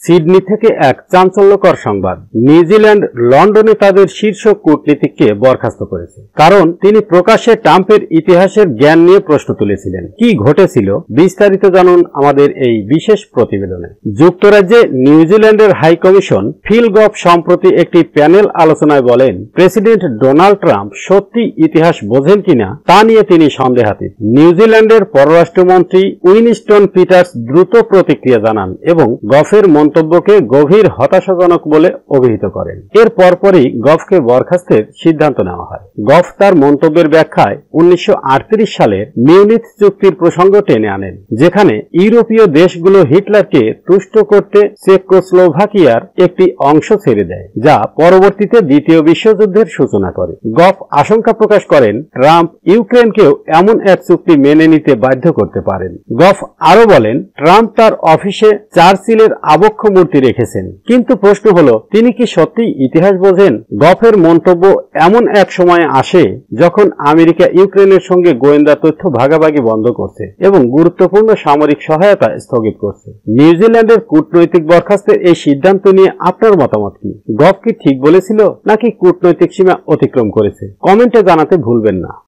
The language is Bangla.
সিডনি থেকে এক চাঞ্চল্যকর সংবাদ। নিউজিল্যান্ড লন্ডনে তাদের শীর্ষ কূটনীতিককে বরখাস্ত করেছে, কারণ তিনি প্রকাশ্যে ট্রাম্পের ইতিহাসের জ্ঞান নিয়ে প্রশ্ন তুলেছিলেন। কি ঘটেছিল বিস্তারিত জানুন আমাদের এই বিশেষ প্রতিবেদনে। যুক্তরাজ্যে নিউজিল্যান্ডের হাই কমিশন ফিল গভ সম্প্রতি একটি প্যানেল আলোচনায় বলেন, প্রেসিডেন্ট ডোনাল্ড ট্রাম্প সত্যি ইতিহাস বোঝেন কিনা তা নিয়ে তিনি সন্দেহাতীত। নিউজিল্যান্ডের পররাষ্ট্রমন্ত্রী উইনস্টন পিটার্স দ্রুত প্রতিক্রিয়া জানান এবং গভের মন্তব্যকে গভীর হতাশাজনক বলে অভিহিত করেন। এর পরপরই গভকে বরখাস্তের সিদ্ধান্ত নেওয়া হয়। গভ তার মন্তব্যের ব্যাখ্যায় 1938 সালের মিউনিখ চুক্তির প্রসঙ্গ টেনে আনেন, যেখানে ইউরোপীয় দেশগুলো হিটলারকে তুষ্ট করতে চেকোস্লোভাকিয়ার একটি অংশ ছেড়ে দেয়, যা পরবর্তীতে দ্বিতীয় বিশ্বযুদ্ধের সূচনা করে। গভ আশঙ্কা প্রকাশ করেন ট্রাম্প ইউক্রেনকেও এমন এক চুক্তি মেনে নিতে বাধ্য করতে পারেন। গভ আরো বলেন, ট্রাম্প তার অফিসে চার্চিলের আবক্ষ মূর্তি রেখেছেন, কিন্তু প্রশ্ন হলো তিনি কি সত্যি ইতিহাস বোঝেন? গভের মন্তব্য এমন এক সময়ে আসে যখন আমেরিকা ইউক্রেনের সঙ্গে গোয়েন্দা তথ্য ভাগাভাগি বন্ধ করছে এবং গুরুত্বপূর্ণ সামরিক সহায়তা স্থগিত করছে। নিউজিল্যান্ডের কূটনৈতিক বরখাস্তের এই সিদ্ধান্ত নিয়ে আপনার মতামত কি? গভ কি ঠিক বলেছিল নাকি কূটনৈতিক সীমা অতিক্রম করেছে? কমেন্টে জানাতে ভুলবেন না।